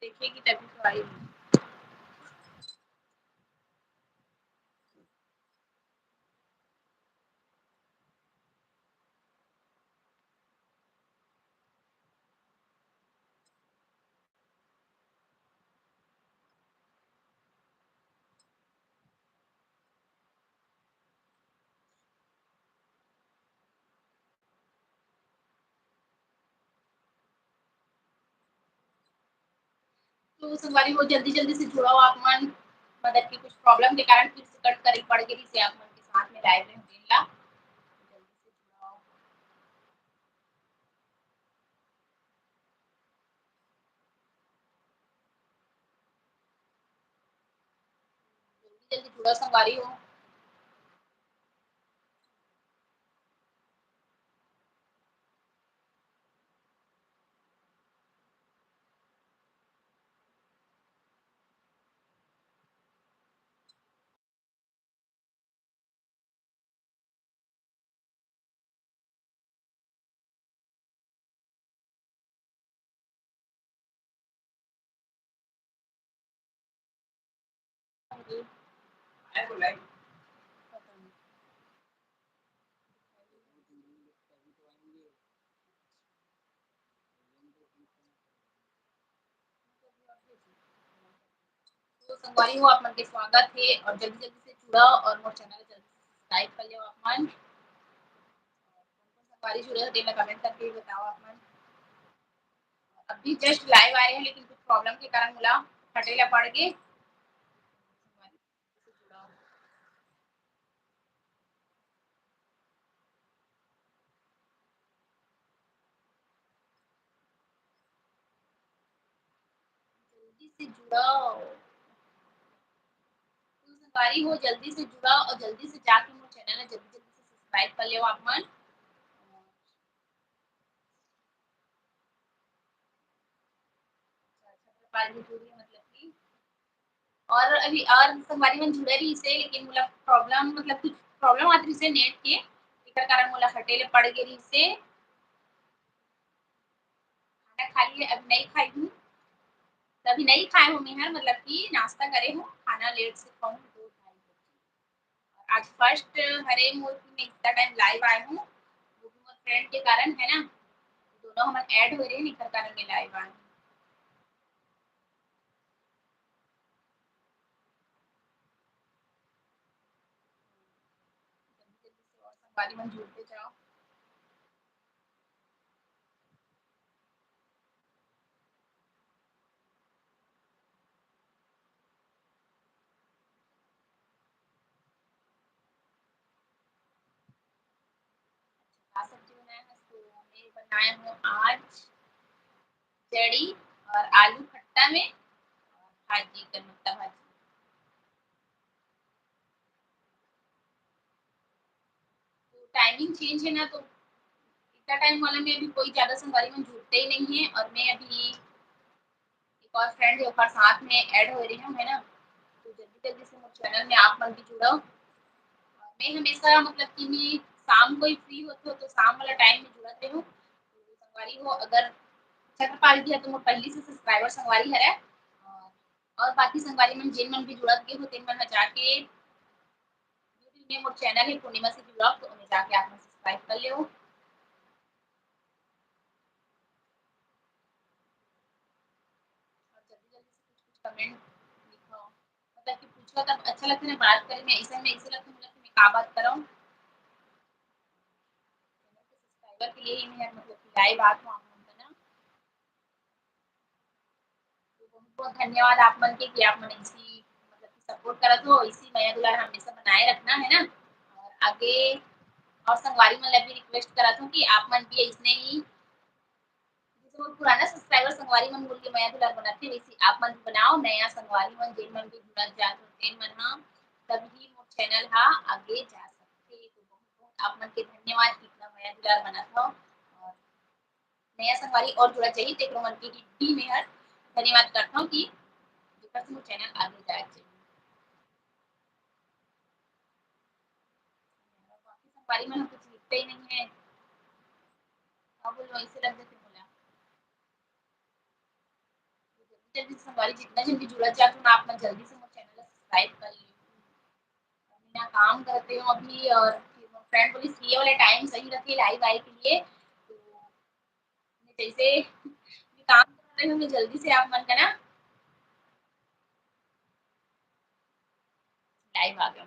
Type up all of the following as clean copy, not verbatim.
देखेगी तभी तो आएगी। तो संगवारी हो जल्दी-जल्दी से जुड़ाओ आप मन मतलब कि कुछ प्रॉब्लम के कारण फिर से कट करे पड़ गेरी से आप मन के साथ में लाइव में जुड़ेला। जल्दी से जुड़ाओ। जल्दी-जल्दी जुड़ो संगवारी हो। हाँ जी। काय बोला है? पता नहीं। तो संगवारी हो आप मन के स्वागत हे और जल्दी-जल्दी से जुड़ो और मोर चैनल जल्दी सब्सक्राइब कर लेओ आप मन। संगवारी जुड़े हो तेन ला कमेंट करके बताओ आप मन। अभी जस्ट लाइव आए हैं लेकिन कुछ प्रॉब्लम के कारण मोला हटे ला पड़ गे। से जुड़ाओ। जल्दी से जुड़ो। तो संगवारी हो जल्दी से जुड़ो और जल्दी से जाके मोर चैनल ला जल्दी-जल्दी से सब्सक्राइब कर लेओ आप मन। अच्छा-अच्छा जुड़ी है मतलब कि और अभी और संगवारी मन जुड़े रहिस हे लेकिन मोला प्रॉब्लम मतलब कुछ प्रॉब्लम आत रहिस हे नेट के, तेकर कारण मोला हटे ले पड़ गे रहिस हे। खाना खा लिए अभी नहीं खाई हूँ। अभी नहीं खाए हूँ मैं मतलब कि नाश्ता करे हूँ, खाना लेट से खाऊँ तो आज फर्स्ट हरे मोर में इतना टाइम लाइव आए हूँ, वो भी मोर फ्रेंड के कारण है ना, दोनों हमन ऐड होए रहे एकर कारण मैं लाइव आए हूँ। जल्दी-जल्दी से और संगवारी मन जुड़ते जाओ। क्या सब्जी बनाया है? तो मैं बनाया हूँ आज जड़ी और आलू खट्टा में और भाजी करमत्ता भाजी। तो टाइमिंग चेंज है ना तो इतना टाइम वाला में अभी कोई ज़्यादा संगवारी मन जुड़ते ही नहीं है और मैं अभी एक और फ्रेंड है ओकर साथ में ऐड हो रही हूँ, है ना? तो जल्दी-जल्दी से मोर चैनल में आप मन भी जुड़ो। मैं हमेशा मतलब कि मैं शाम को ही फ्री होती हूँ, तो शाम वाला टाइम में जुड़त रहूँ। तो संगवारी हो अगर अच्छा कर पा रही है तो मोर पहली से सब्सक्राइबर संगवारी हरय और बाकी संगवारी मन जेन मन भी जुड़त गे हो तेन मन ह जाके यूट्यूब में मोर चैनल है पूर्णिमा सिटी ब्लॉग तो ओमे जाके आप मन सब्सक्राइब कर लेओ। और जल्दी-जल्दी से कुछ-कुछ कमेंट लिखो। मतलब कि पूछो तब अच्छा लगता है ना बात करे में ऐसे लगता है कि मैं का बात करऊँ? सब्सक्राइबर के लिए ही मैं मतलब कि लाइव आत हूँ आप मन का ना। तो बहुत-बहुत धन्यवाद आप मन के कि आप मन ऐसी मतलब कि सपोर्ट करत हो, ऐसी माया दुलार हमेशा बनाए रखना, है ना? और आगे और संगवारी मन ला भी रिक्वेस्ट करत हूँ कि आप मन भी अइसने ही जैसे मोर पुराना सब्सक्राइबर संगवारी मन मोल के माया दुलार बनत हे वैसे आप मन भी बनाओ, नया संगवारी मन जेन मन भी जुड़त जात हो तेन मन ह तभी मोर चैनल ह आगे जा सकथे। तो बहुत-बहुत आप मन के धन्यवाद कि इतना माया दुलार बनत हव और नया संगवारी और जुड़त जाही तेकरो मन के भी मेहर धन्यवाद करत हूँ कि जेकर से मोर चैनल आगे जाए चाहिए। बाकी संगवारी मन ह कुछ लिखते ही नहीं है। हाँ, बोलो ऐसे लग जाते मोला। जल्दी से संगवारी जितना जल्दी जुड़त जात हो ना आप मन जल्दी से मोर चैनल ला सब्सक्राइब कर लियो। बिना काम करते हो अभी और फ्रेंड बोली ये वाला टाइम सही रखे लाइव आए के लिए तो जैसे काम कर रहे होंगे जल्दी से आप मन का ना लाइव आ गया।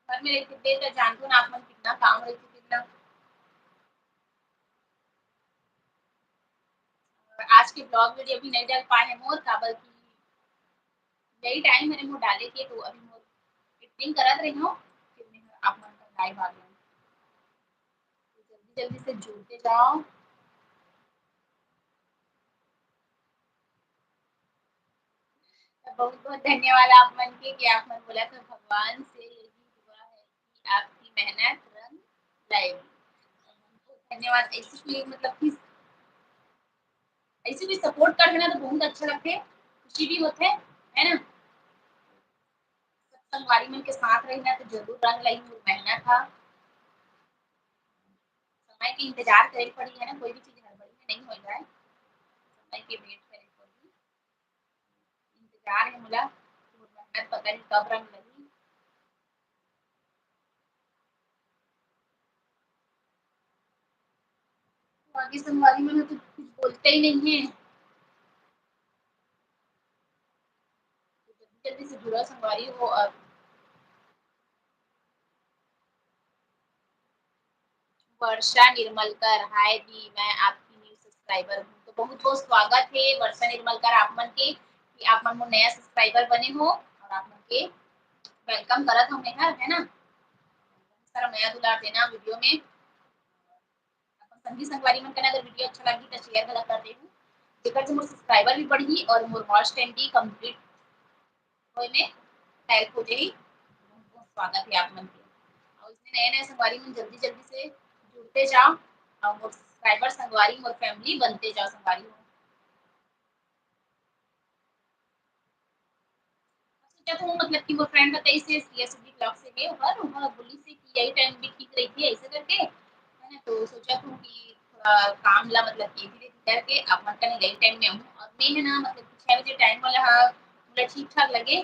घर में रहते तो जानते हो ना आप मन कितना काम रहती कितना आज के ब्लॉग वीडियो अभी नहीं डाल पाए हैं मोर काबर की यही टाइम मैंने मोर डाले के तो अभी मोर एडिटिंग करत रही हूँ फिर मैं आप मन का लाइव आ गया तो जल्दी जल्दी से जुड़ते जाओ। बहुत बहुत धन्यवाद आप मन के कि आप मन बोला था भगवान से यही दुआ है कि आपकी मेहनत रंग लाएगी। धन्यवाद ऐसे भी मतलब कि ऐसे भी सपोर्ट कर देना तो बहुत अच्छा लगते खुशी भी होते है ना। संगवारी मन के साथ रहना तो जरूर रंग लाई मेहनत था समय की इंतजार करे पड़ी है ना कोई भी चीज हड़बड़ी में नहीं हो जाए समय के वेट करे पड़ी इंतजार है मुला मेहनत पता नहीं कब रंग लगी। बाकी संगवारी मन तो कुछ बोलते ही नहीं है जल्दी जल्दी से जुड़ा संगवारी हो और वर्षा निर्मलकर हाय दी मैं आपकी न्यू सब्सक्राइबर हूँ तो बहुत बहुत स्वागत है वर्षा निर्मलकर आप मन के कि आप मन नया सब्सक्राइबर बने हो और आप मन के वेलकम करत हमने है ना सारा नया दुलार देना वीडियो में अपन संगी संगवारी मन के अगर वीडियो अच्छा लगी तो शेयर करा कर देहु जेकर से मोर सब्सक्राइबर भी बढ़ी और मोर वॉच टाइम भी कंप्लीट होए में हेल्प हो जाही बहुत बहुत स्वागत है आप मन के और इसमें नए नए संगवारी मन जल्दी जल्दी से जुड़ते जाओ और मोर सब्सक्राइबर संगवारी मोर फैमिली बनते जाओ संगवारी हो सोचा था मतलब कि वो फ्रेंड बताई से सीएसबी ब्लॉग से गए और वह बोली से कि यही टाइम भी ठीक रही थी ऐसे करके है ना तो सोचा था कि थोड़ा काम ला मतलब कि धीरे धीरे करके आप मन का यही टाइम में आऊँ और मैं है ना मतलब कि 6 बजे टाइम वाला मतलब ठीक ठाक लगे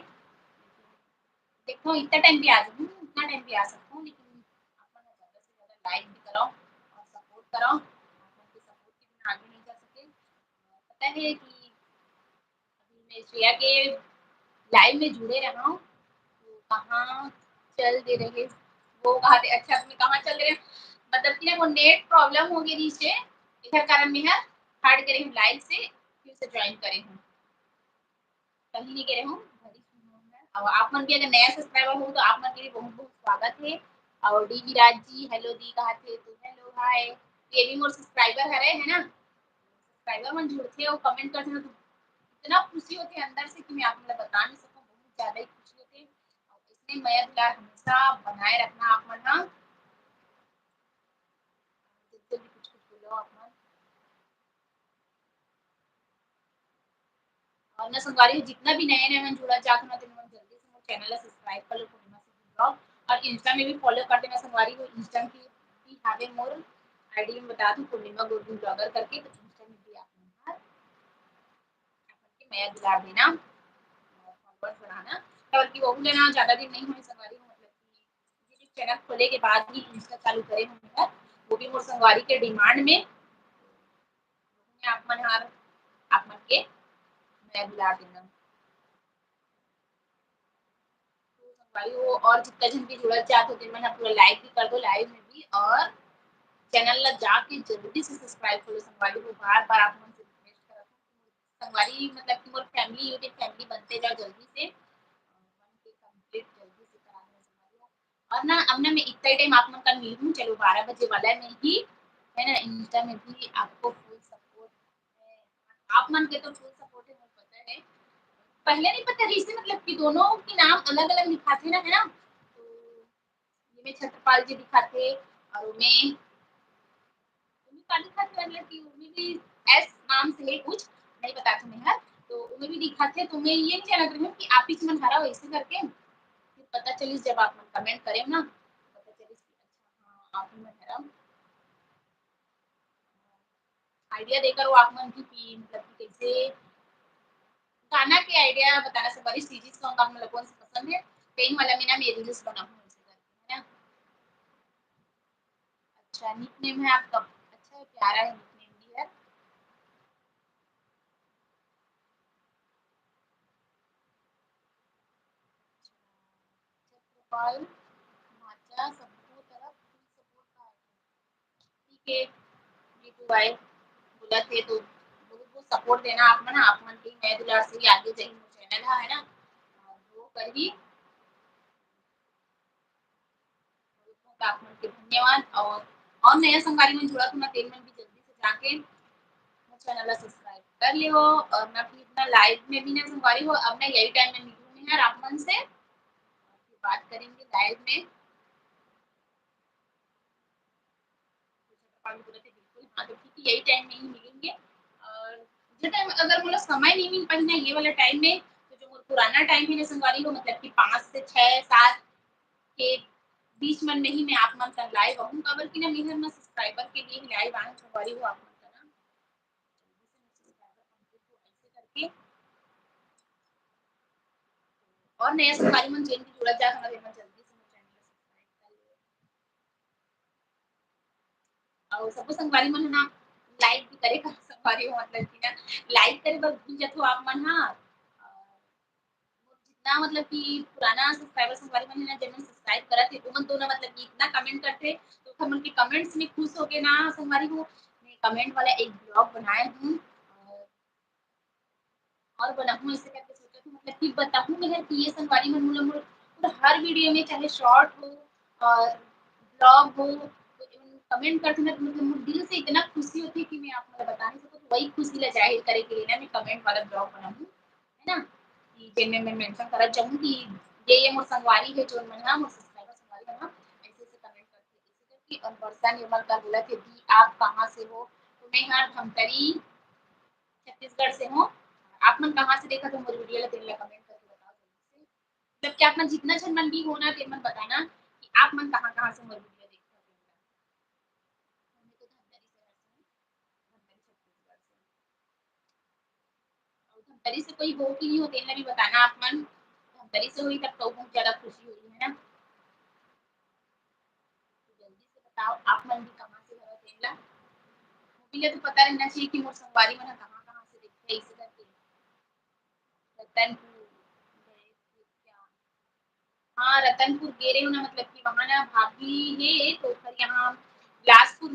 देखो इतना टाइम भी आ जाऊँ उतना टाइम भी आ सकता हूँ लेकिन आप मन ज़्यादा से ज़्यादा लाइक भी कराओ और सपोर्ट कराओ आप मन के सपोर्ट के बिना आगे नहीं जा सके पता है कि अभी मैं श्रेया के लाइव में जुड़े रहा हूँ तो कहाँ चल दे रहे वो कहा थे अच्छा तुम्हें कहाँ चल रहे मतलब कि ना वो नेट प्रॉब्लम हो गई नीचे इधर कारण में है हट करे हूँ लाइव से फिर से ज्वाइन करे हूँ कहीं नहीं करे हूँ और आप मन भी अगर नया सब्सक्राइबर हो तो आप मन के लिए बहुत बहुत स्वागत है और डी विराज जी हेलो दी कहा थे तो हेलो हाय ये भी मोर सब्सक्राइबर है ना सब्सक्राइबर मन जुड़ते और कमेंट करते हैं तो इतना खुशी होती है अंदर से कि मैं आप मतलब बता नहीं सकूं बहुत ज्यादा ही खुशी होती है और इसलिए मैं दुलार हमेशा बनाए रखना आप मन ना जितने भी कुछ कुछ बोलो आप मन और ना संगवारी जितना भी नए नए मन जुड़ा जात ना तो मन जल्दी से मोर चैनल ला सब्सक्राइब कर लो पूर्णिमा से ब्लॉग और इंस्टा में भी फॉलो कर देना संगवारी को इंस्टा की भी हावे मोर आईडी में बता दूं पूर्णिमा गोल्डन ब्लॉगर करके तो इंस्टा में भी आप मन मैं दुलार देना फॉलोअर्स बढ़ाना और कि वो लेना ज़्यादा दिन नहीं हुए संगवारी को मतलब कि यूट्यूब चैनल खोले के बाद ही इंस्टा चालू करे होंगे वो भी मोर संगवारी के डिमांड में आप मन हार आप मन के मैं बुला देना तो संगवारी हो और जितना जन भी जुड़त जात हो दिन मन पूरा लाइक भी कर दो लाइव में भी और चैनल ला जाके जल्दी से सब्सक्राइब कर लो संगवारी को बार-बार आप मन से रिक्वेस्ट करत हूँ संगवारी मतलब कि मोर फैमिली यूट्यूब फैमिली बनते जाओ जल्दी से मन के कंप्लीट जल्दी से करा देना संगवारी हो और ना अब ना मैं इतना टाइम आप मन का मिल हूँ चलो 12 बजे वाला है मैं ही है ना इंस्टा में भी आपको फुल सपोर्ट है आप मन के तो फुल सपोर्ट है मुझे पता है पहले नहीं पता थी इससे मतलब कि दोनों के नाम अलग-अलग लिखाते ना है ना तो ये में छत्रपाल जी दिखाते और में उन्हें काली खात मतलब कि उन्हें भी एस नाम से है कुछ नहीं बता तुम्हें यार तो उन्हें भी दिखाते तो मैं ये नहीं जानत रही हूँ कि आप ही मन हरा वैसे करके फिर पता चली जब आप मन कमेंट करें ना पता चली कि अच्छा हाँ आप ही मन हरा आइडिया देकर वो आप मन की मतलब कि कैसे गाना के आइडिया बताना सवारी सीरीज़ सॉन्ग आप मतलब कौन-सा पसंद है? पेन वाला में ना मैं रील्स बनाऊँ ऐसे करके, है ना? अच्छा निकनेम है आपका, अच्छा प्यारा है निकनेम भी है। छत्रपाल माचा सबको तरफ फुल सपोर्ट का ठीक है, ये तो भाई बोला थे तो बहुत-बहुत सपोर्ट देना आप मन आप मन के मैं दुलार से ही आगे जाई चैनल है ना? वो करी बहुत आप मन के धन्यवाद और नया संगवारी मन जुड़ा तो ना तेल मन भी जल्दी से जाके चैनल ला सब्सक्राइब कर लियो और मैं फिर इतना लाइव में भी ना संगवारी हो अब मैं यही टाइम में मिलूँगी यार आप मन से, फिर बात करेंगे लाइव में। पानी पूरा थे बिल्कुल, हाँ, तो ठीक है यही टाइम में ही मिलेंगे और जो टाइम अगर मतलब समय नहीं मिल पाई ना ये वाला टाइम में, तो जो मोर पुराना टाइम है ना संगवारी हो मतलब कि 5 से 6, 7 के बीच मन में ही मैं आप मन तक लाइव आऊँ काबर कि ना मेहर ना सब्सक्राइबर के लिए ही लाइव आना संगवारी हो आप मन का ना, सब्सक्राइबर कंप्लीट हो ऐसे करके और नया संगवारी मन जेन भी जुड़त जात हमारे मन जल्दी से मोर चैनल ला सब्सक्राइब कर लियो। और सबो संगवारी मन ह ना लाइक भी करे संगवारी हो मतलब कि ना लाइक करे बर भूल जाथो आप मन ह जितना मतलब कि पुराना सब्सक्राइबर संगवारी मन है ना जेमन सब्सक्राइब करत हे ओमन तो ना मतलब कि इतना कमेंट करथे तो हमन के कमेंट्स में खुश होके ना संगवारी हो मैं कमेंट वाला एक ब्लॉग बनाए हूँ और बनाऊँ ऐसे करके सोचा हूँ मतलब कि बताऊँ मैं कि ये संगवारी मन मोला मोर हर वीडियो में चाहे शॉर्ट हो और ब्लॉग हो तो कमेंट करथे ना तो मतलब मोर दिल से इतना खुशी होती है कि मैं आप मोला बता नहीं सकूँ तो वही खुशी ला ज़ाहिर करे के लिए ना मैं कमेंट वाला ब्लॉग बनाऊँ, है ना? कि जेमे मैं मेंशन करत जाऊँ कि ये मोर संगवारी है जोन मन ह मोर सब्सक्राइबर संगवारी मन ह ऐसे-ऐसे कमेंट करथे ऐसे करके और वर्षा निर्मल का बोलत हे कि आप कहाँ से हो? तो मैं यहाँ धमतरी छत्तीसगढ़ से हूँ। आप मन कहाँ से देखत हो मोर वीडियो ला तेन ला कमेंट करके बताओ जल्दी से। मतलब कि आप मन जितना झन मन भी हो ना तेन मन बताना कि आप मन कहाँ-कहाँ से मोर वीडियो देखत हो तेन ला। मैं तो धमतरी शहर से हूँ, धमतरी छत्तीसगढ़ से। और धमतरी से कोई हो कि नहीं हो तेन ला भी बताना आप मन। धमतरी से होई तब तो बहुत ज़्यादा खुशी होई, है ना? तो जल्दी से बताओ आप मन भी कहाँ से हवय तेन ला। मोके लिए तो पता रहना चाहिए कि मोर संगवारी मन ह कहाँ-कहाँ से देखथे अइसे करके। रतनपुर गए थे क्या? हाँ, रतनपुर गे रही हूँ ना मतलब कि वहाँ ना भाभी है तो फिर यहाँ बिलासपुर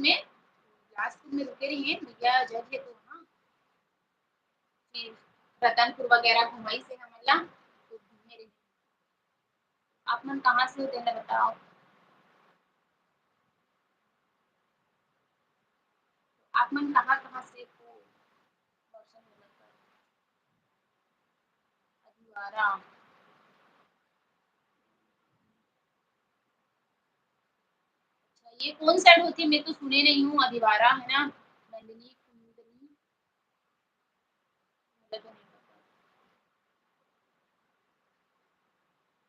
में रुके रही हैं, भैया जज है तो वहाँ फिर रतनपुर वगैरह घुमई से हमन ला तो घूमे रही। आप मन कहाँ से हो तेन ला बताओ? आप मन कहाँ-कहाँ से हो? दर्शन वगैरह कर अदिवारा अच्छा ये कौन साइड होती है? मैं तो सुने नहीं हूँ अदिवारा है ना? नंदिनी, कुमुदनी मुझे तो नहीं पता।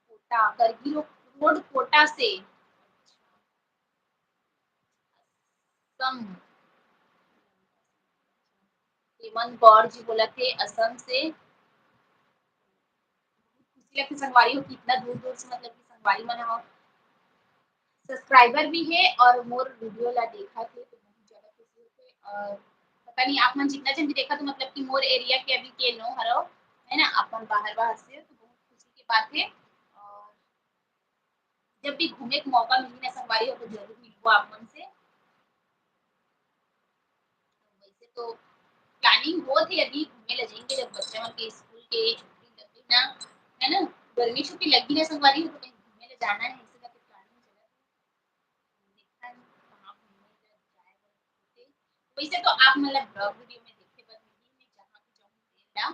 कोटा करगी रोड कोटा से। अच्छा, असम हेमंत जी बोला थे असम से खुशी लगती संगवारी हो कि इतना दूर-दूर से मतलब कि संगवारी मन ह सब्सक्राइबर भी है और मोर वीडियो ला देखत हे तो बहुत ज़्यादा खुशी होथे और पता नहीं आप मन जितना जन भी देखत हो मतलब कि मोर एरिया के अभी के नो हरव, है ना? आप मन बाहर-बाहर से तो बहुत खुशी की बात है और जब भी घूमे के मौका मिली ना संगवारी हो तो ज़रूर मिलबो आप मन से। वैसे तो प्लानिंग होत हे अभी घूमे ला जाएँगे जब बच्चा मन के स्कूल के छुट्टी लगी ना, है ना? गर्मी छुट्टी लगी ना संगवारी हो तो कहीं घूमे ला जाना है ऐसे करके प्लानिंग चलत है। देखथन कहाँ घूमे ला जाए बर होथे। वैसे तो आप मन ला ब्लॉग वीडियो में देखे बर मिलही मैं जहाँ भी जाऊँ तेन ला।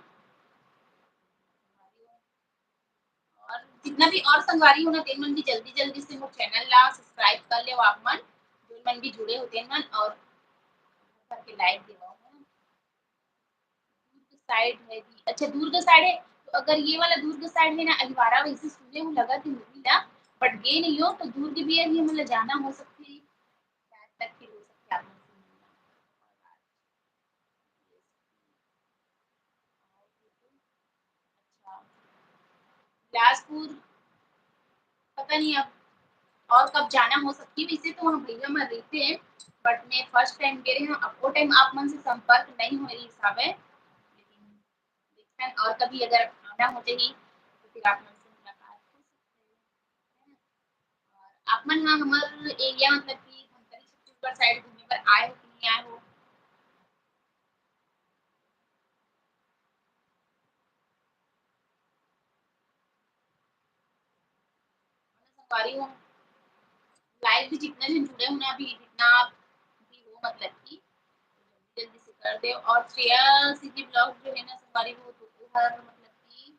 संगवारी हो और जितना भी और संगवारी हो ना तेन मन भी जल्दी-जल्दी से मोर चैनल ला सब्सक्राइब कर लेओ आप मन, जोन मन भी जुड़े हो तेन मन और करके लाइक देवव, है ना? दुर्ग साइड है जी, अच्छा दुर्ग साइड है, तो अगर ये वाला दुर्ग साइड है ना अहिवारा वैसे सुने हूँ लगत है मूवी ला, बट गए नहीं हो तो दुर्ग भी अभी हमन ला जाना हो सकथे, शायद तक फिर हो सकथे आप मन से मिलना। बिलासपुर पता नहीं अब और कब जाना हो सकती है, वैसे तो हम भैया में रहते हैं, बट मैं फर्स्ट टाइम गए हैं, अब वो टाइम आप मन से संपर्क नहीं हो रही हिसाब है, लेकिन देखते हैं और कभी अगर आना हो जाएगी तो फिर आप मन से मुलाकात हो सकते हैं। और आप मन हाँ हमारे एरिया मतलब कि धमतरी छत्तीसगढ़ साइड घूमने पर आए हो कि नहीं आए हो? संगवारी हो लाइव भी जितना जन जुड़े हो ना अभी जितना भी हो मतलब कि जल्दी से कर दे और श्रेया सिटी ब्लॉग जो है ना संगवारी वो तो हर मतलब कि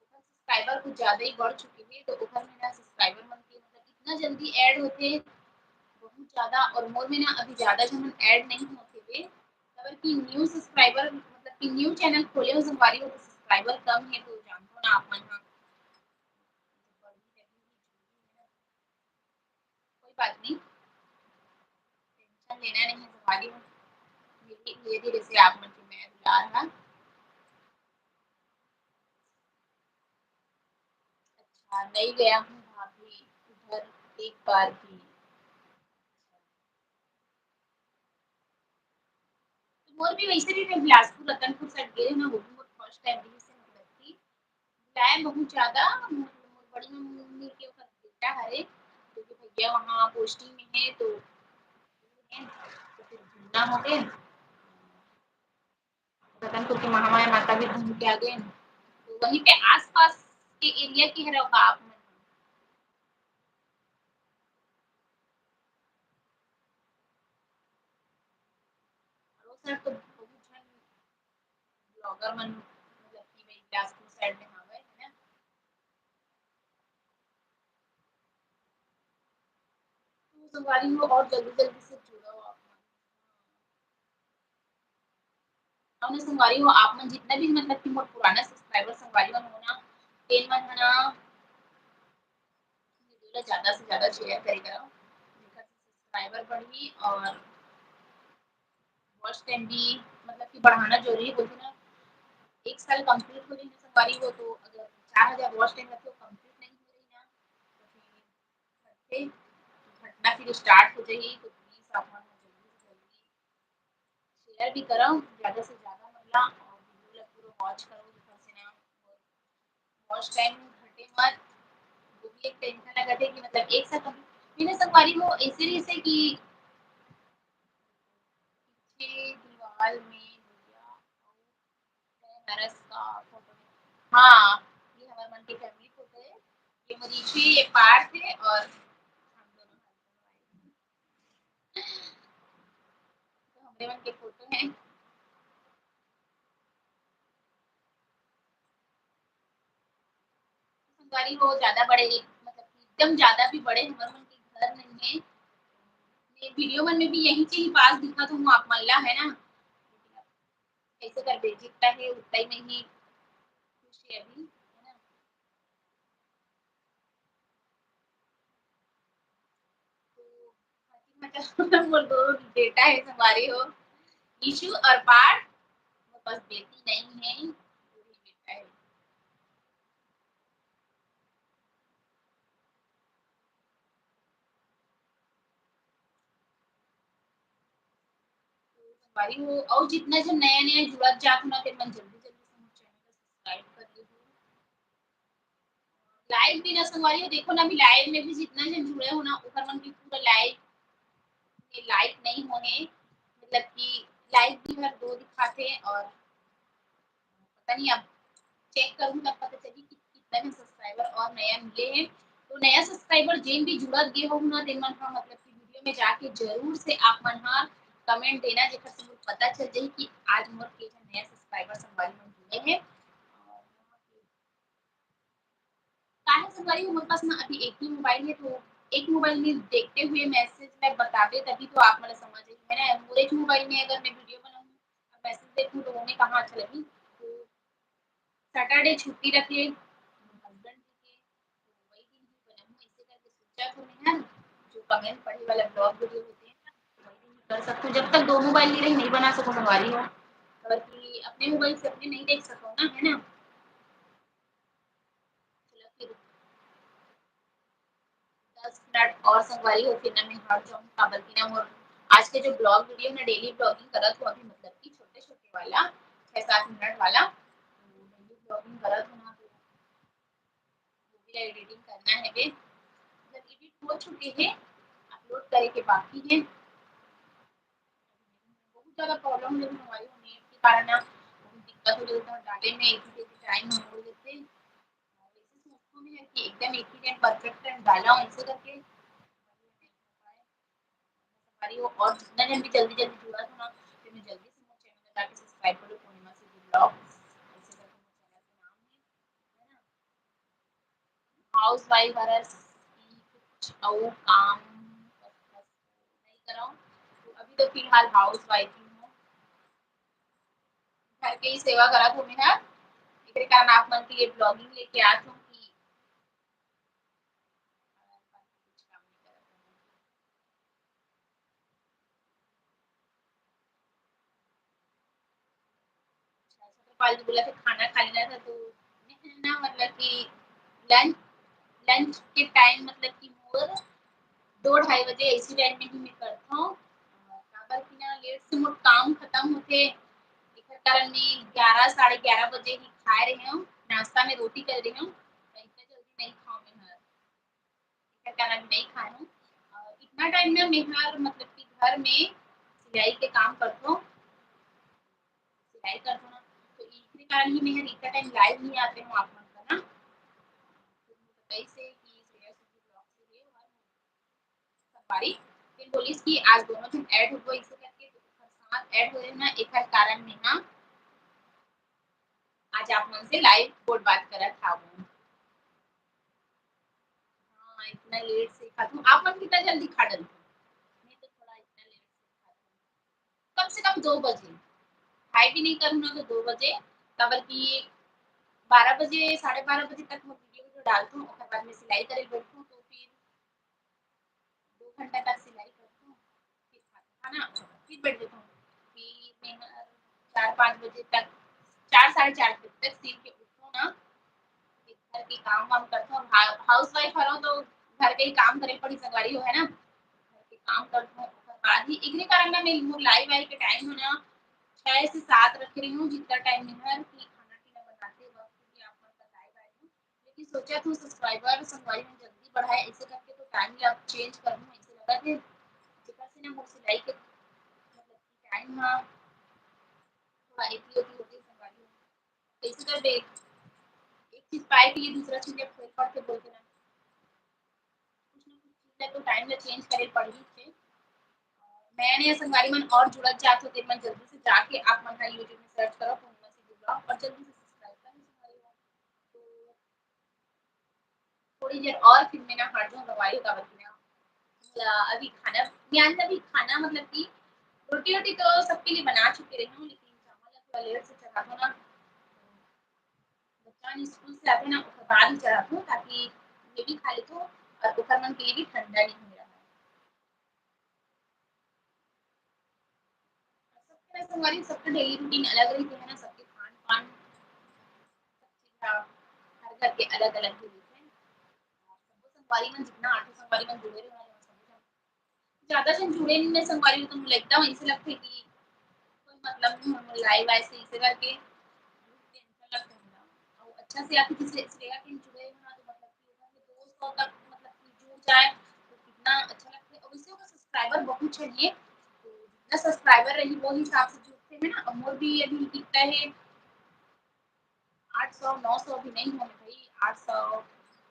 सब्सक्राइबर कुछ ज़्यादा ही बढ़ चुके हैं, तो ओकर में ना सब्सक्राइबर मन के मतलब इतना जल्दी ऐड होते बहुत ज़्यादा और मोर में ना अभी ज़्यादा जन ऐड नहीं होते थे, अगर कि न्यू सब्सक्राइबर मतलब कि न्यू चैनल खोले हो संगवारी हो तो सब्सक्राइबर कम है, तो जानते हो ना आप मन हाँ। कोई बात नहीं, टेंशन लेना नहीं है संगवारी हो, धीरे-धीरे से आप मन के मैं बुला रहा। अच्छा, नहीं गया हूँ भाभी उधर एक बार भी। मोर भी वैसे भी मैं बिलासपुर रतनपुर साइड गई ना वो भी मोर फर्स्ट टाइम रही से मतलब कि बुलाए बहुत ज़्यादा मोर बड़ी मम्मी के ओकर बेटा हरे क्योंकि भैया वहाँ पोस्टिंग में है तो फिर घूमना हो गए रतनपुर की महामाया माता भी घूम के आ गए तो वहीं पे आस-पास के एरिया की है रहो आप मन और वो साइड तो बहुत झन ब्लॉगर मन मतलब कि वही बिलासपुर साइड में हावय है ना? तो संगवारी हो और जल्दी-जल्दी से जुड़ो आप। और ना संगवारी हो आप मन जितना भी मतलब कि मोर पुराना सब्सक्राइबर संगवारी मन हो ना तेन मन ह ना वीडियो ला ज़्यादा से ज़्यादा शेयर करे करो जेकर से सब्सक्राइबर बढ़ी और वॉच टाइम भी मतलब कि बढ़ाना ज़रूरी है बोलते ना 1 साल कंप्लीट हो रही है संगवारी हो तो अगर 4000 वॉच टाइम रखे हो कंप्लीट नहीं हो रही ना तो फिर घटते घटना फिर स्टार्ट हो जाएगी तो प्लीज़ आप मन जल्दी से जल्दी शेयर भी करो ज़्यादा से ज़्यादा महिला और वीडियो ला पूरा वॉच करो जेकर से ना वॉच टाइम घटे मत वो भी एक टेंशन लगत है कि मतलब एक साथ मैंने संगवारी हो ऐसे जैसे कि पीछे दीवाल में भैया नरस का फोटो हाँ, ये हमारे मन की फैमिली फोटो है। ये मरीज़ी, ये पार्थ है और हम दोनों हस्बैंड वाइफ। तो हमारे मन के फोटो हैं। संगवारी हो ज़्यादा बड़े मतलब कि एकदम ज़्यादा भी बड़े हमारे मन के घर नहीं है। ये वीडियो मन में भी यहीं से ही पास दिखत हूँ आप मन ला है ना? कैसे कर दे जितना है उतना ही में ही खुश है अभी, है ना? तो मतलब वो 2 बेटा है संगवारी हो, ईशु और पार्थ, बस बेटी नहीं है, 2 ही बेटा है। संगवारी हो और जितना जो नया-नया जुड़त जात हो ना तेन मन जल्दी-जल्दी से मोर चैनल ला सब्सक्राइब कर लेहु। लाइव भी ना संगवारी हो देखो ना अभी लाइव में भी जितना जन जुड़े हो ना ओकर मन भी पूरा लाइव में लाइक नहीं होने मतलब कि लाइक भी हर 2 दिखाते और पता नहीं अब चेक करूँ तब पता चली कि कितना भी सब्सक्राइबर और नया मिले हैं। तो नया सब्सक्राइबर जेन भी जुड़त गे हो ना तेन मन ह मतलब कि वीडियो में जाके ज़रूर से आप मन ह कमेंट देना जेकर से मोर पता चल जाही कि आज मोर के झन नया सब्सक्राइबर संगवारी मन जुड़े हैं। और काहे संगवारी हो मोर पास ना अभी एक ही मोबाइल है तो एक मोबाइल में देखते हुए मैसेज में बता दे तभी तो आप मोला समझ आई, है ना? मोर एक मोबाइल में अगर मैं वीडियो बनाऊँ और मैसेज देखूँ तो वो में कहाँ अच्छा लगी। तो सैटरडे छुट्टी रखे हस्बैंड जी के तो वही दिन ही बनाऊँ ऐसे करके सोचा तो मैं ना जो कमेंट पढ़े वाला ब्लॉग वीडियो होते हैं ना वही दिन ही कर सकती हूँ। जब तक 2 मोबाइल लिए नहीं बना सकूँ संगवारी हो। बल्कि अपने मोबाइल से अपने नहीं देख सको ना, है ना? मिनट और संगवारी हो फिर ना मैं हट जाऊँ काबर की ना मोर आज के जो ब्लॉग वीडियो मैं डेली ब्लॉगिंग करत हूँ अभी मतलब कि छोटे-छोटे वाला 6-7 मिनट वाला तो डेली ब्लॉगिंग करत हूँ ना तो वो भी एडिटिंग करना है बे मतलब एडिट हो चुके हैं अपलोड करे के बाकी है। बहुत ज़्यादा प्रॉब्लम हो रही है हमारी नेट के कारण ना बहुत दिक्कत हो रही है डाले में एक ही टाइम हम बोल देते हैं वैसे सोचता हूँ मैं कि एकदम एक ही टाइम परफेक्ट टाइम डाला हूँ ऐसे करके हमारी वो और जितना जल्दी-जल्दी जुड़ा था ना फिर मैं जल्दी से वो चैनल जाके सब्सक्राइब करो पूर्णिमा सिटी ब्लॉग ऐसे करके वो चैनल का नाम है ना? हाउस वाइफ वारस की कुछ और काम बस नहीं कर रहा हूँ तो अभी तो फिलहाल हाउस वाइफ ही हूँ घर के ही सेवा करत हूँ मैं एकरे कारण आप मन के लिए ब्लॉगिंग लेके आत हूँ कि कुछ काम नहीं करत हूँ। अच्छा तो बोला कि खाना खा लेना था तो मैं ना मतलब कि लंच लंच के टाइम मतलब कि मोर 2 ढाई बजे ऐसी टाइम में ही मैं करता हूँ काबर की ना लेट से मोर काम खत्म होथे एकर कारण मैं 11 साढ़े 11 बजे ही खाए रही हूँ नाश्ता में रोटी कर रही हूँ इतना जल्दी नहीं खाऊँ मैं हर एकर कारण नहीं खाए हूँ इतना टाइम में मैं हर मतलब कि घर में सिलाई के काम करती हूँ सिलाई करती हूँ ना तो इसके कारण ही मैं हर इतना टाइम लाइव नहीं आते हूँ आप मन का ना कैसे कि श्रेया सुखी ब्लॉग से ये और सफारी फिर बोलिस कि आज दोनों जन ऐड हो इसे करके तो साथ ऐड हो ना एकर कारण में ना आज आप मन से लाइव बोल बात करत हावू हाँ इतना लेट से खाती हूँ आप मन कितना जल्दी खा डलती मैं तो थोड़ा इतना लेट से खाती हूँ कम से कम 2 बजे खाए भी नहीं करूँ ना तो 2 बजे काबर की 12 बजे साढ़े 12 बजे तक मैं वीडियो जो डालती हूँ ओकर बाद में सिलाई करे बैठती हूँ तो फिर 2 घंटा तक सिलाई करती हूँ फिर खाना खाना फिर बैठ जाती हूँ फिर मैं 4-5 बजे तक 4 साढ़े 4 बजे तक सील के उठूँ ना फिर घर के काम वाम करती हूँ हाउस वाइफ हूँ तो घर के ही काम करे पड़ी संगवारी हो है ना घर के काम करती हूँ ओकर बाद ही इकरे कारण ना मैं मोर लाइव आए के टाइम हो ना 6 से 7 रख रही हूँ जितना टाइम में है कि खाना-पीना बनाते वक़्त भी आप मन का लाइव आई हूँ लेकिन सोचा था सब्सक्राइबर संगवारी में जल्दी बढ़ाए ऐसे करके तो टाइम भी अब चेंज कर दूँ ऐसे लगा थे जेकर से ना मोर सिलाई के मतलब कि टाइम ह थोड़ा एथी-ओथी होके संगवारी हो कैसे कर दे एक चीज़ पाए के लिए दूसरा चीज़ जब फेर पड़ के बोलते ना कुछ ना कुछ चीज़ तो टाइम ला चेंज करे पड़ ही थे नया-नया संगवारी मन और जुड़त जात हो तेन मन जल्दी से जाके आप मन ह यूट्यूब में सर्च करो पूर्णिमा सिटी ब्लॉग और जल्दी से सब्सक्राइब कर लो संगवारी हो तो थोड़ी देर और फिर मैं ना हट जाऊँ दवाई काबर की ना अभी खाना मैं अभी खाना मतलब कि रोटी-वोटी तो सबके लिए बना चुकी रही हूँ लेकिन चावल थोड़ा लेट से चढ़ाती हूँ ना बच्चा स्कूल से आते हैं ना उसके बाद ही चढ़ाती हूँ ताकि ये भी खा लेते हो और ओकर मन के लिए भी ठंडा नहीं हो रहा है सबके संगवारी सबका डेली रूटीन अलग रहती है ना सबके खान-पान सब चीज़ हर घर के अलग-अलग ही होते हैं सबको संगवारी मन जितना आटे संगवारी मन जुड़े रहे ज़्यादा जन जुड़े नहीं मैं संगवारी तो मुझे लगता है ऐसे लगता है कि कोई मतलब नहीं हम लाइव ऐसे इसे करके टेंशन लगता है और अच्छा से आप किसी से आके जुड़े हो ना तो मतलब कि उधर में 200 तक मतलब कि जुड़ जाए तो कितना अच्छा लगता है और वैसे होगा सब्सक्राइबर बहुत चाहिए तो जितना सब्सक्राइबर रही वो हिसाब से जुड़ते हैं ना अब मोर भी अभी कितना है 800 900 भी नहीं होने भाई 800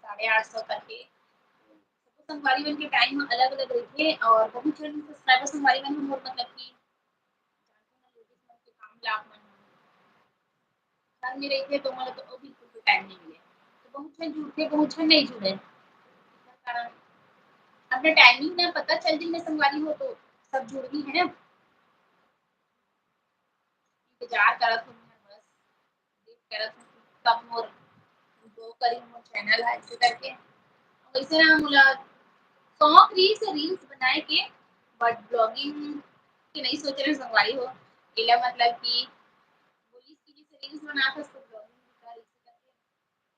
साढ़े 800 करके सबको संगवारी मन के टाइम अलग-अलग रहते हैं और बहुत जन सब्सक्राइबर संगवारी मन मोर मतलब कि जानते हैं लेडीज मन के काम ला मन घर में रहते तो मतलब तो बिल्कुल भी टाइम नहीं मिले तो बहुत जन जुड़ते बहुत जन नहीं जुड़े इस कारण अपना टाइमिंग ना पता चल जाए मैं संगवारी हो तो सब जुड़ गई है ना इंतजार करत हूँ मैं बस वेट करत हूँ कि कब मोर ग्रो करी मोर चैनल है ऐसे करके वैसे ना मोला शौक रील्स बनाए के बट ब्लॉगिंग के नहीं सोच रहे संगवारी हो एला मतलब कि पुलिस की जैसे रील्स बनाता उसको ब्लॉगिंग भी कर इसे करके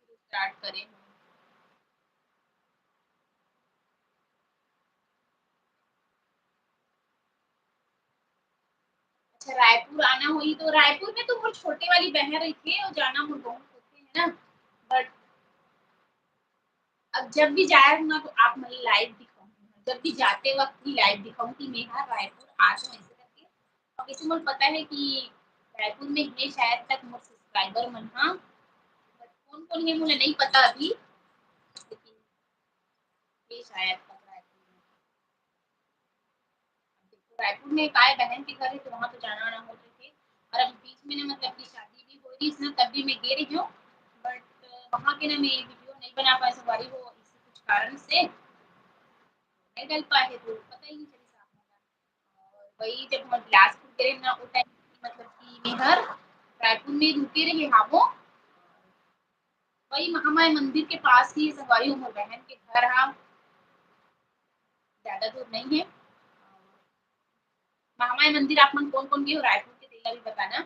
फिर स्टार्ट करें अच्छा रायपुर आना हुई तो रायपुर में तो वो छोटे वाली बहन रही थी और जाना हम बहुत होते हैं ना, बट अब जब भी जाए ना तो आप मुझे लाइव दिखाऊंगी, जब भी जाते वक्त ही लाइव दिखाऊंगी नेहा रायपुर आ जाओ ऐसे करके। और किसी मुझे पता है कि रायपुर में है शायद तक मोर सब्सक्राइबर मन हाँ, बट कौन कौन है मुझे नहीं पता अभी, लेकिन ये शायद तक रायपुर में। देखो रायपुर में एक आए बहन के घर है तो वहां तो जाना आना हो रहे थे, और अभी बीच में ना मतलब की शादी भी हो रही है ना, तब भी मैं गे रही हूँ, बट वहां के ना मैं वीडियो नहीं बना पाई सवारी हो इसी कुछ कारण से नहीं डल पाए, तो पता ही नहीं चली साहब का। और वही जब हम बिलासपुर गए ना वो टाइम मतलब कि मेहर रायपुर में रुके रहे हाँ वो, वही महामाया मंदिर के पास ही सवारी उमर बहन के घर हाँ, ज्यादा दूर नहीं है। महामाया मंदिर आप मन कौन कौन गए हो रायपुर के तेला भी बताना।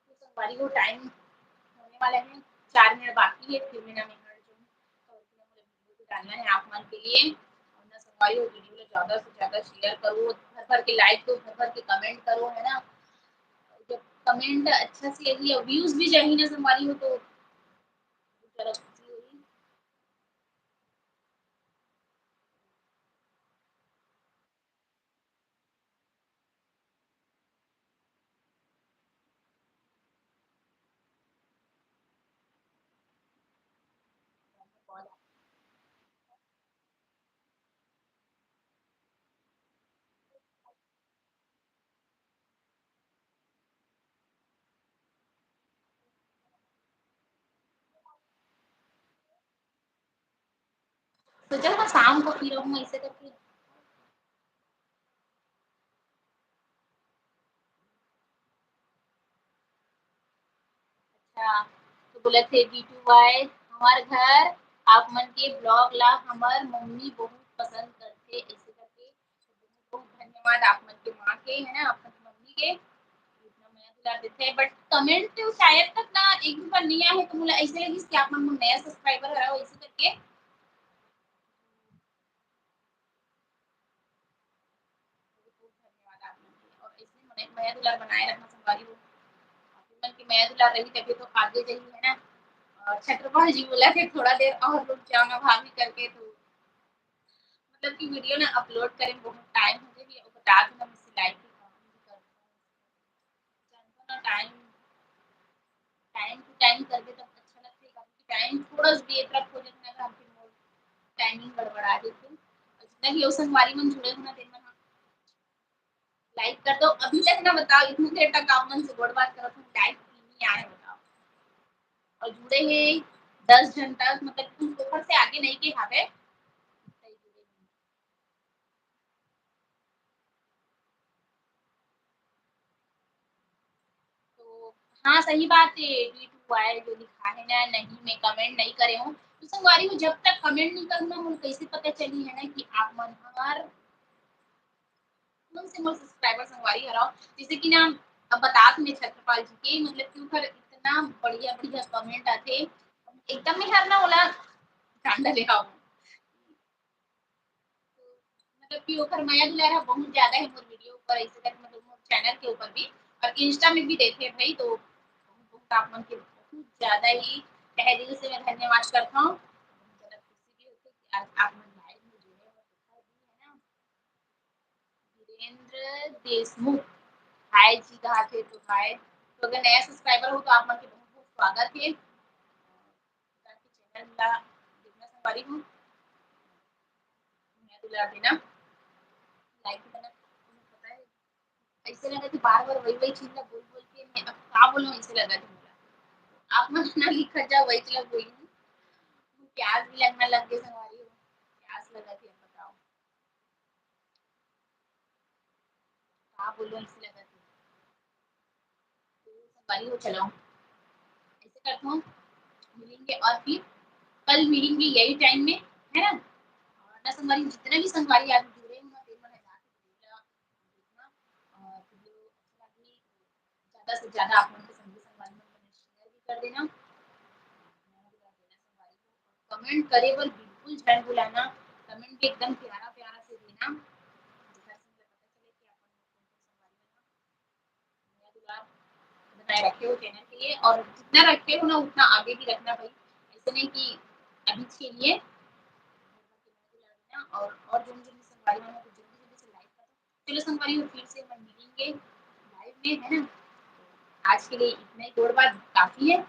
तो सवारी को टाइम होने वाला है, 4 मिनट बाकी है फिर मेरा मेहर जो तो इसलिए मुझे वीडियो को डालना है आप मन के लिए, और ना सवारी हो वीडियो को ज्यादा से ज्यादा शेयर करो, भर भर के लाइक दो, भर भर के कमेंट करो है ना, जब कमेंट अच्छा से यदि व्यूज भी चाहिए ना हमारी हो तो जरा खुशी होगी। तो चल मैं शाम को फिर रहूँ ऐसे करके। अच्छा तो बोले थे B2Y हमार घर आप मन के ब्लॉग ला हमार मम्मी बहुत पसंद करते ऐसे करके, तो बहुत धन्यवाद आप मन के माँ के है ना, आप मन की मम्मी के इतना नया दिला देते हैं, बट कमेंट तो शायद तक ना एक भी बार नहीं आया है, तो मुझे ऐसे लगी कि आप मन नया सब्सक्राइबर है ऐसे करके। धन्यवाद आप मन के, और इसलिए मैंने नया दुलार बनाए रखना संभाली हो मन की मैं दुलार रही तभी तो आगे जाइए है ना। और छत्रपति जी बोला कि थोड़ा देर और रुक जाओ ना भाभी करके, तो मतलब कि वीडियो ना अपलोड करें बहुत टाइम हो गया और बता दो ना मुझसे लाइक भी कर ना टाइम टाइम टू टाइम कर दे तब अच्छा लगेगा, क्योंकि टाइम थोड़ा देर तक हो जाता है हम फिर टाइमिंग गड़बड़ा देते हैं, और जितना भी संगवारी मन जुड़े होना दिन में लाइक कर दो, अभी तक ना बताओ इतनी देर तक आप मन से गोड़ बात करो तो लाइक नहीं आए बताओ, और जुड़े हैं 10 जन तक मतलब तुम ऊपर से आगे नहीं के यहाँ पे तो हाँ सही बात है, B2Y जो लिखा है ना नहीं मैं कमेंट नहीं करे हूँ, तो संगवारी को जब तक कमेंट नहीं करूँगा मुझे कैसे पता चली है ना कि आप मन हमार कौन से मोर सब्सक्राइबर संगवारी हराओ, जैसे कि ना अब बता तुम्हें छत्रपाल जी के मतलब कि ऊपर इतना बढ़िया बढ़िया कमेंट आते एकदम ही हरना वाला कांडा लेगा मतलब कि ओकर माया दुलारा बहुत ज्यादा है मोर वीडियो ऊपर ऐसे कर मतलब मोर चैनल के ऊपर भी और इंस्टा में भी देखे भाई, तो बहुत आप मन के बहुत ज्यादा ही तहे दिल से मैं धन्यवाद करता हूँ, ज़रा खुशी भी होती है कि आज आप मन लाइव में जुड़े हो दिखाई दी है ना। वीरेंद्र देशमुख हाय जी कहा थे तो हाय, तो अगर नया सब्सक्राइबर हो तो आप मन के बहुत बहुत स्वागत है चैनल ला देखना संगवारी हूँ मैं दुला देना लाइक करना तुम्हें पता है ऐसे लगा कि बार-बार वही-वही चीज़ ना बोल-बोल के मैं अब क्या बोलूँ ऐसे लगा था मुझे। आप मन ना लिखा जाओ वही चला बोली हूँ। प्यास भी लगने लग गई संगवारी हो। प्यास लगा थी अब बताओ। क्या बोलूँ ऐसे लगा थी। तो संगवारी हो चलो। ऐसे करता हूँ मिलेंगे और फिर कल मिलेंगे यही टाइम में, है ना? और ना संगवारी जितने भी संगवारी आज जुड़े हैं ना दिन भर जाके देखना और वीडियो अच्छा लगी ज़्यादा से ज़्यादा आप लोगों के संगी संगवारी में शेयर भी कर देना। कमेंट करे बर बिल्कुल झन भुलाना, कमेंट भी एकदम प्यारा-प्यारा से देना। बनाए रखे हो चैनल के लिए और जितना रखे हो ना उतना आगे भी रखना भाई। ऐसा नहीं कि अभी के लिए और जो मुझे संगवारी वालों को जल्दी-जल्दी से लाइक कर दो। चलो संगवारी हो फिर से हम मिलेंगे लाइव में, है ना? आज के लिए इतना ही, दौड़ बात काफ़ी है।